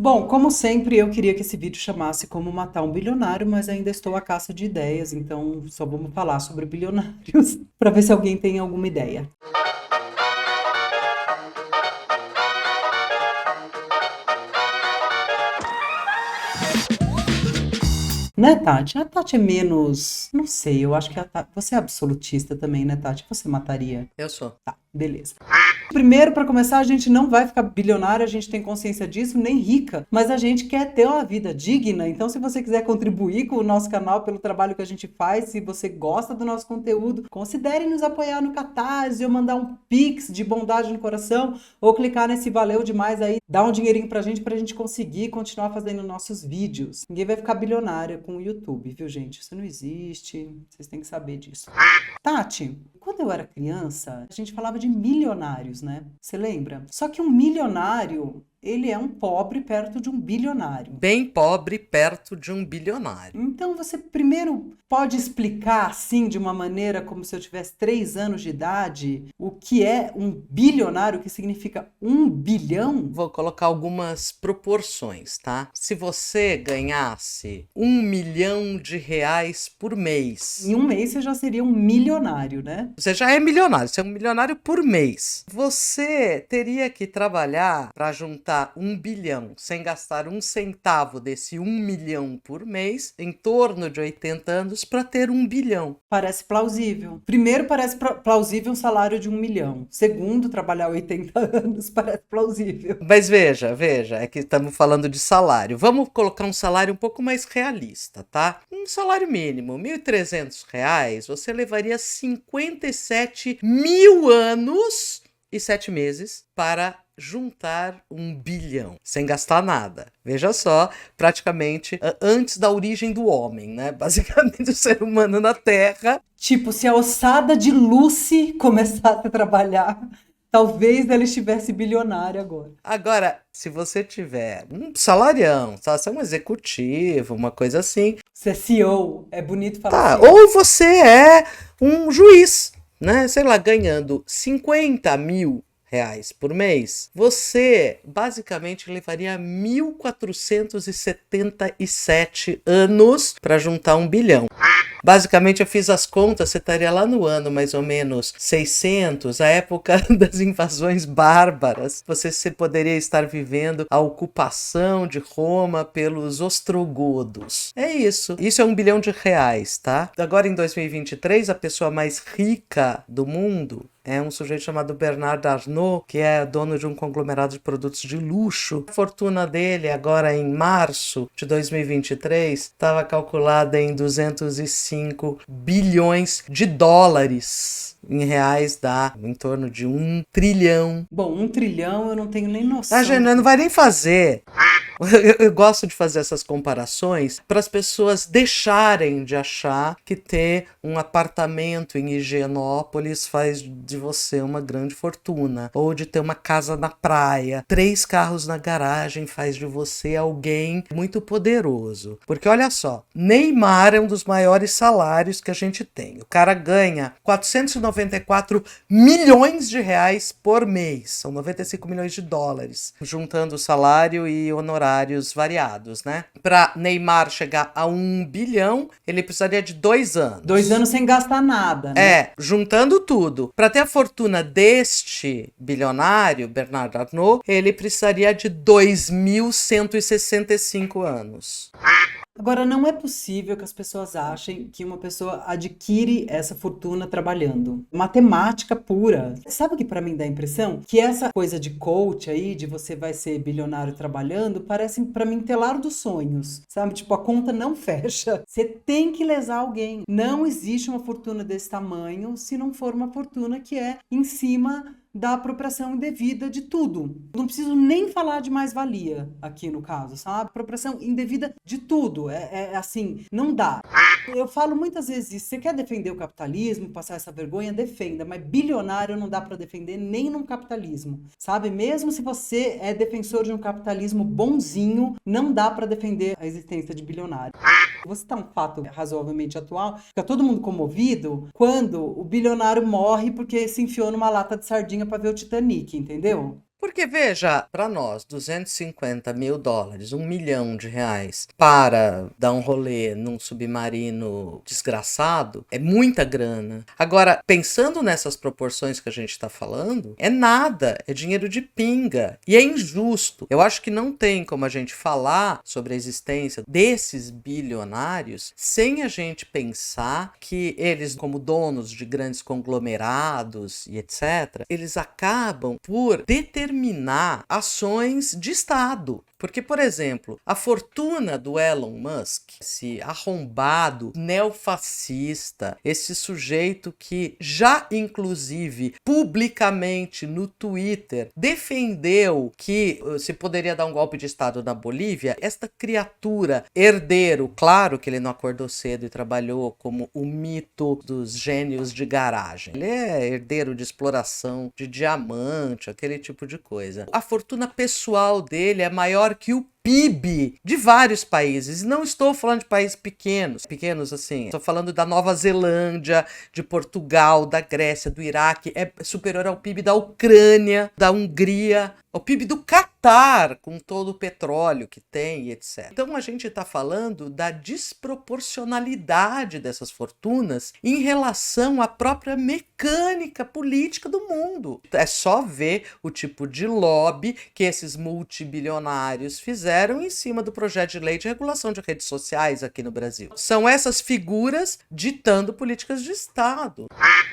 Bom, como sempre, eu queria que esse vídeo chamasse Como Matar um Bilionário, mas ainda estou à caça de ideias, então só vamos falar sobre bilionários para ver se alguém tem alguma ideia. Né, Tati? A Tati é menos. Não sei, eu acho que a Tati. Você é absolutista também, né, Tati? Você mataria? Eu sou. Tá, beleza. Primeiro, para começar, a gente não vai ficar bilionário, a gente tem consciência disso, nem rica, mas a gente quer ter uma vida digna. Então, se você quiser contribuir com o nosso canal pelo trabalho que a gente faz, se você gosta do nosso conteúdo, considere nos apoiar no Catarse, ou mandar um Pix de bondade no coração, ou clicar nesse valeu demais aí, dá um dinheirinho pra gente conseguir continuar fazendo nossos vídeos. Ninguém vai ficar bilionário com o YouTube, viu, gente? Isso não existe, vocês têm que saber disso. Tati, quando eu era criança, a gente falava de milionários, né? Você lembra? Só que um milionário, ele é um pobre perto de um bilionário. Bem pobre perto de um bilionário. Então você primeiro pode explicar assim de uma maneira como se eu tivesse 3 anos de idade o que é um bilionário, o que significa 1 bilhão? Vou colocar algumas proporções, tá? Se você ganhasse R$ 1 milhão por mês. Em um mês você já seria um milionário, né? Você já é milionário, você é um milionário por mês. Você teria que trabalhar para juntar 1 bilhão sem gastar um centavo desse 1 milhão por mês, em torno de 80 anos, para ter 1 bilhão. Parece plausível. Primeiro, parece plausível um salário de 1 milhão. Segundo, trabalhar 80 anos parece plausível. Mas veja, é que estamos falando de salário. Vamos colocar um salário um pouco mais realista, tá? Um salário mínimo, R$ 1.300, você levaria 57 mil anos e 7 meses para juntar 1 bilhão, sem gastar nada. Veja só, praticamente antes da origem do homem, né? Basicamente o ser humano na Terra. Tipo, se a ossada de Lucy começasse a trabalhar, talvez ela estivesse bilionária agora. Agora, se você tiver um salarião, tá? Você é um executivo, uma coisa assim. Você é CEO, é bonito falar Tá, CEO. ou você é um juiz, né? Sei lá, ganhando 50 mil reais por mês, você basicamente levaria 1.477 anos para juntar 1 bilhão. Basicamente, eu fiz as contas, você estaria lá no ano mais ou menos 600, a época das invasões bárbaras. Você poderia estar vivendo a ocupação de Roma pelos ostrogodos. É isso. Isso é R$ 1 bilhão, tá? Agora, em 2023, a pessoa mais rica do mundo é um sujeito chamado Bernard Arnault, que é dono de um conglomerado de produtos de luxo. A fortuna dele, agora em março de 2023, estava calculada em 205 bilhões de dólares. Em reais dá em torno de 1 trilhão. Bom, 1 trilhão eu não tenho nem noção. A gente não vai nem fazer. Eu gosto de fazer essas comparações para as pessoas deixarem de achar que ter um apartamento em Higienópolis faz de você uma grande fortuna, ou de ter uma casa na praia, 3 carros na garagem faz de você alguém muito poderoso. Porque olha só, Neymar é um dos maiores salários que a gente tem. O cara ganha 494 milhões de reais por mês, são 95 milhões de dólares, juntando o salário e honorários variados, né? Para Neymar chegar a 1 bilhão, ele precisaria de 2 anos. 2 anos sem gastar nada, né? É, juntando tudo. Para ter a fortuna deste bilionário, Bernard Arnault, ele precisaria de 2.165 anos. Agora, não é possível que as pessoas achem que uma pessoa adquire essa fortuna trabalhando. Matemática pura. Sabe o que pra mim dá a impressão? Que essa coisa de coach aí, de você vai ser bilionário trabalhando, parece pra mim telar dos sonhos. Sabe? Tipo, a conta não fecha. Você tem que lesar alguém. Não existe uma fortuna desse tamanho se não for uma fortuna que é em cima da apropriação indevida de tudo. Não preciso nem falar de mais-valia aqui no caso, sabe? Apropriação indevida de tudo. É assim, não dá. Eu falo muitas vezes isso. Você quer defender o capitalismo, passar essa vergonha, defenda. Mas bilionário não dá para defender nem num capitalismo, sabe? Mesmo se você é defensor de um capitalismo bonzinho, não dá para defender a existência de bilionário. Vou citar um fato razoavelmente atual. Fica todo mundo comovido quando o bilionário morre porque se enfiou numa lata de sardinha para ver o Titanic, entendeu? Porque, veja, para nós, 250 mil dólares, R$ 1 milhão para dar um rolê num submarino desgraçado, é muita grana. Agora, pensando nessas proporções que a gente está falando, é nada, é dinheiro de pinga. E é injusto. Eu acho que não tem como a gente falar sobre a existência desses bilionários sem a gente pensar que eles, como donos de grandes conglomerados e etc., eles acabam por determinar ações de Estado. Porque, por exemplo, a fortuna do Elon Musk, esse arrombado neofascista, esse sujeito que já, inclusive, publicamente no Twitter, defendeu que se poderia dar um golpe de Estado na Bolívia, esta criatura, herdeiro, claro que ele não acordou cedo e trabalhou como o mito dos gênios de garagem. Ele é herdeiro de exploração de diamante, aquele tipo de coisa. A fortuna pessoal dele é maior que o PIB de vários países. E não estou falando de países pequenos assim. Estou falando da Nova Zelândia, de Portugal, da Grécia, do Iraque. É superior ao PIB da Ucrânia, da Hungria, ao PIB do Catar, com todo o petróleo que tem e etc. Então a gente está falando da desproporcionalidade dessas fortunas em relação à própria mecânica política do mundo. É só ver o tipo de lobby que esses multibilionários fizeram em cima do projeto de lei de regulação de redes sociais aqui no Brasil. São essas figuras ditando políticas de Estado.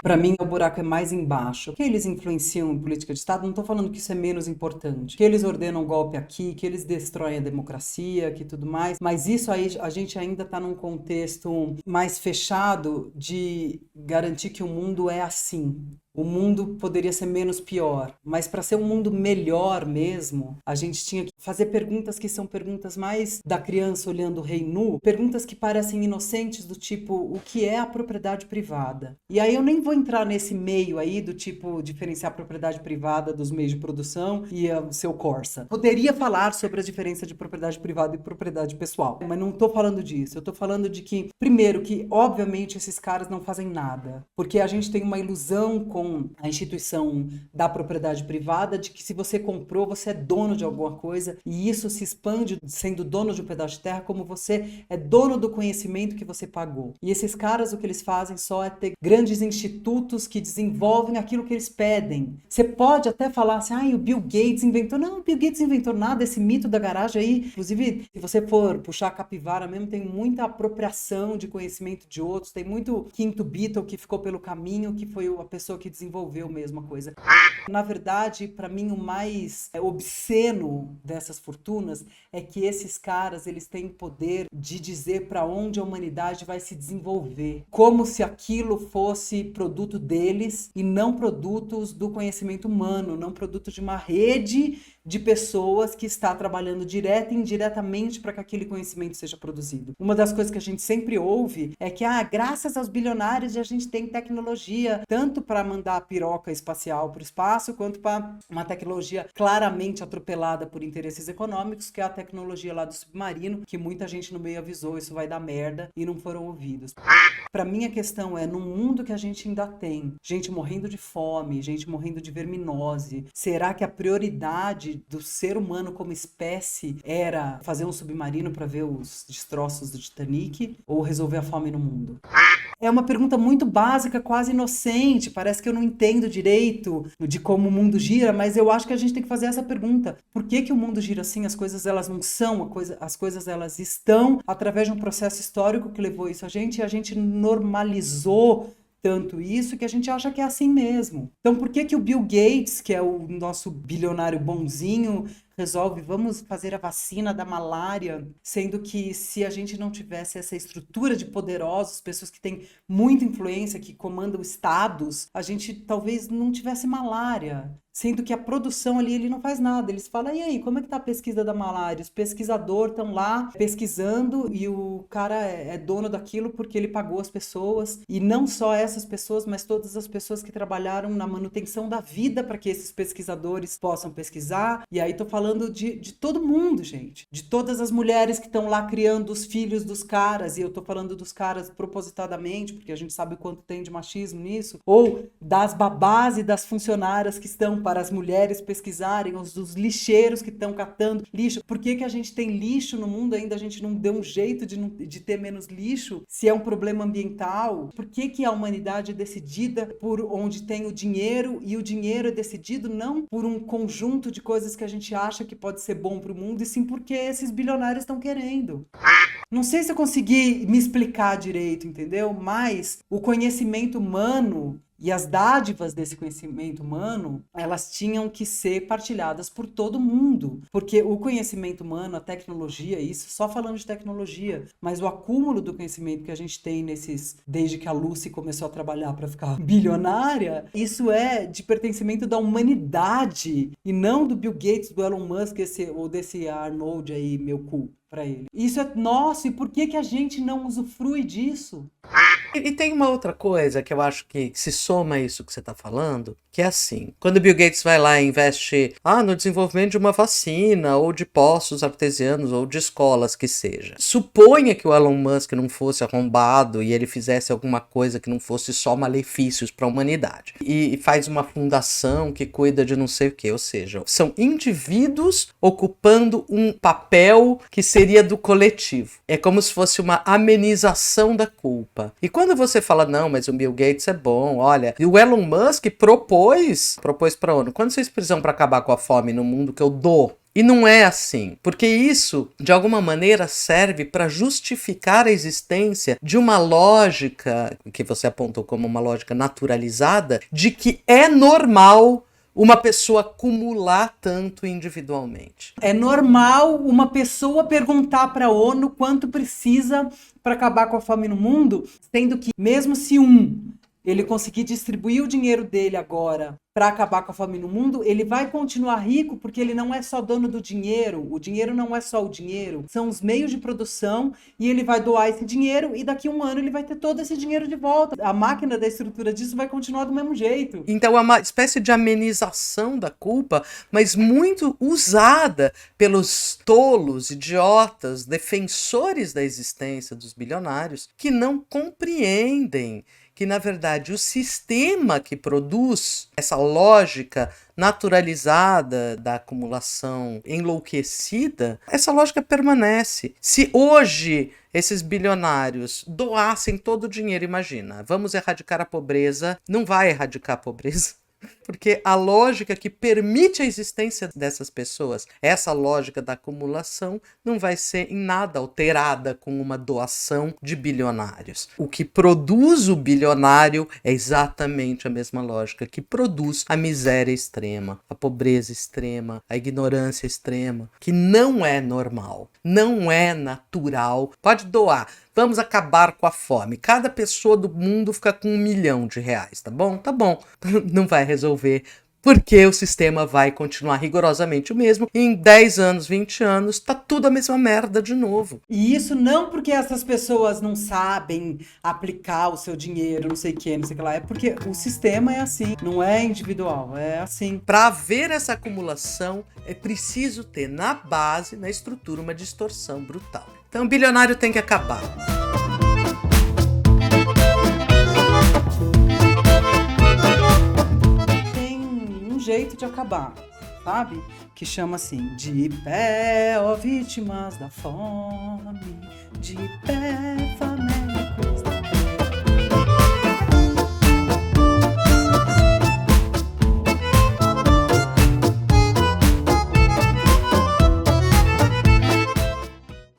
Para mim, o buraco é mais embaixo. Que eles influenciam em política de Estado, não estou falando que isso é menos importante. Que eles ordenam golpe aqui, que eles destroem a democracia, que tudo mais. Mas isso aí, a gente ainda está num contexto mais fechado de garantir que o mundo é assim. O mundo poderia ser menos pior, mas para ser um mundo melhor mesmo, a gente tinha que fazer perguntas que são perguntas mais da criança olhando o rei nu, perguntas que parecem inocentes do tipo, o que é a propriedade privada? E aí eu nem vou entrar nesse meio aí do tipo, diferenciar a propriedade privada dos meios de produção e o seu Corsa. Poderia falar sobre a diferença de propriedade privada e propriedade pessoal, mas não estou falando disso. Eu estou falando de que, primeiro, que obviamente esses caras não fazem nada, porque a gente tem uma ilusão com a instituição da propriedade privada de que se você comprou, você é dono de alguma coisa, e isso se expande sendo dono de um pedaço de terra como você é dono do conhecimento que você pagou. E esses caras, o que eles fazem só é ter grandes institutos que desenvolvem aquilo que eles pedem. Você pode até falar assim, o Bill Gates inventou. Não, o Bill Gates inventou nada, esse mito da garagem aí. Inclusive, se você for puxar a capivara mesmo, tem muita apropriação de conhecimento de outros, tem muito quinto Beatle que ficou pelo caminho, que foi a pessoa que desenvolveu mesmo a coisa. Na verdade, para mim, o mais obsceno dessas fortunas é que esses caras, eles têm poder de dizer para onde a humanidade vai se desenvolver, como se aquilo fosse produto deles e não produtos do conhecimento humano, não produto de uma rede de pessoas que está trabalhando direta e indiretamente para que aquele conhecimento seja produzido. Uma das coisas que a gente sempre ouve é que, graças aos bilionários, a gente tem tecnologia, tanto para mandar a piroca espacial para o espaço, quanto para uma tecnologia claramente atropelada por interesses econômicos, que é a tecnologia lá do submarino, que muita gente no meio avisou, isso vai dar merda, e não foram ouvidos. Para mim, a questão é, num mundo que a gente ainda tem gente morrendo de fome, gente morrendo de verminose, será que a prioridade do ser humano como espécie era fazer um submarino para ver os destroços do Titanic ou resolver a fome no mundo? É uma pergunta muito básica, quase inocente, parece que eu não entendo direito de como o mundo gira, mas eu acho que a gente tem que fazer essa pergunta. Por que que o mundo gira assim? As coisas elas não são, as coisas elas estão através de um processo histórico que levou isso a gente, e a gente normalizou tanto isso que a gente acha que é assim mesmo. Então por que que o Bill Gates, que é o nosso bilionário bonzinho, resolve, vamos fazer a vacina da malária, sendo que se a gente não tivesse essa estrutura de poderosos, pessoas que têm muita influência, que comandam estados, a gente talvez não tivesse malária. Sendo que a produção ali, ele não faz nada. Eles falam, e aí, como é que tá a pesquisa da malária? Os pesquisadores estão lá pesquisando e o cara é dono daquilo porque ele pagou as pessoas. E não só essas pessoas, mas todas as pessoas que trabalharam na manutenção da vida para que esses pesquisadores possam pesquisar. E aí tô falando falando de todo mundo, gente. De todas as mulheres que estão lá criando os filhos dos caras, e eu tô falando dos caras propositadamente, porque a gente sabe o quanto tem de machismo nisso, ou das babás e das funcionárias que estão para as mulheres pesquisarem, os dos lixeiros que estão catando lixo. Por que a gente tem lixo no mundo ainda? A gente não deu um jeito de ter menos lixo, se é um problema ambiental? Por que a humanidade é decidida por onde tem o dinheiro, e o dinheiro é decidido não por um conjunto de coisas que a gente acha que pode ser bom para o mundo, e sim porque esses bilionários estão querendo? Não sei se eu consegui me explicar direito, entendeu? Mas o conhecimento humano e as dádivas desse conhecimento humano, elas tinham que ser partilhadas por todo mundo. Porque o conhecimento humano, a tecnologia, isso só falando de tecnologia, mas o acúmulo do conhecimento que a gente tem desde que a Lucy começou a trabalhar para ficar bilionária, isso é de pertencimento da humanidade e não do Bill Gates, do Elon Musk, ou desse Arnold aí, meu cu. Para ele. Isso é nosso, e por que a gente não usufrui disso? E tem uma outra coisa que eu acho que se soma a isso que você está falando, que é assim, quando o Bill Gates vai lá e investe no desenvolvimento de uma vacina, ou de poços artesianos, ou de escolas, que seja. Suponha que o Elon Musk não fosse arrombado e ele fizesse alguma coisa que não fosse só malefícios para a humanidade. E faz uma fundação que cuida de não sei o que, ou seja, são indivíduos ocupando um papel que seria do coletivo. É como se fosse uma amenização da culpa. E quando você fala, não, mas o Bill Gates é bom, olha, e o Elon Musk propôs para a ONU, quando vocês precisam para acabar com a fome no mundo que eu dou? E não é assim, porque isso, de alguma maneira, serve para justificar a existência de uma lógica, que você apontou como uma lógica naturalizada, de que é normal uma pessoa acumular tanto individualmente. É normal uma pessoa perguntar para a ONU quanto precisa para acabar com a fome no mundo, sendo que mesmo se ele conseguir distribuir o dinheiro dele agora para acabar com a fome no mundo, ele vai continuar rico, porque ele não é só dono do dinheiro. O dinheiro não é só o dinheiro, são os meios de produção, e ele vai doar esse dinheiro, e daqui a um ano ele vai ter todo esse dinheiro de volta. A máquina da estrutura disso vai continuar do mesmo jeito. Então é uma espécie de amenização da culpa, mas muito usada pelos tolos, idiotas, defensores da existência dos bilionários, que não compreendem que, na verdade, o sistema que produz essa lógica naturalizada da acumulação enlouquecida, essa lógica permanece. Se hoje esses bilionários doassem todo o dinheiro, imagina, vamos erradicar a pobreza, não vai erradicar a pobreza. Porque a lógica que permite a existência dessas pessoas, essa lógica da acumulação, não vai ser em nada alterada com uma doação de bilionários. O que produz o bilionário é exatamente a mesma lógica que produz a miséria extrema, a pobreza extrema, a ignorância extrema, que não é normal, não é natural. Pode doar. Vamos acabar com a fome. Cada pessoa do mundo fica com R$1 milhão, tá bom? Tá bom. Não vai resolver, porque o sistema vai continuar rigorosamente o mesmo. E em 10 anos, 20 anos, tá tudo a mesma merda de novo. E isso não porque essas pessoas não sabem aplicar o seu dinheiro, não sei o que lá. É porque o sistema é assim, não é individual, é assim. Para haver essa acumulação, é preciso ter na base, na estrutura, uma distorção brutal. Então o bilionário tem que acabar. Tem um jeito de acabar, sabe? Que chama assim, de pé, ó vítimas da fome, de pé, família.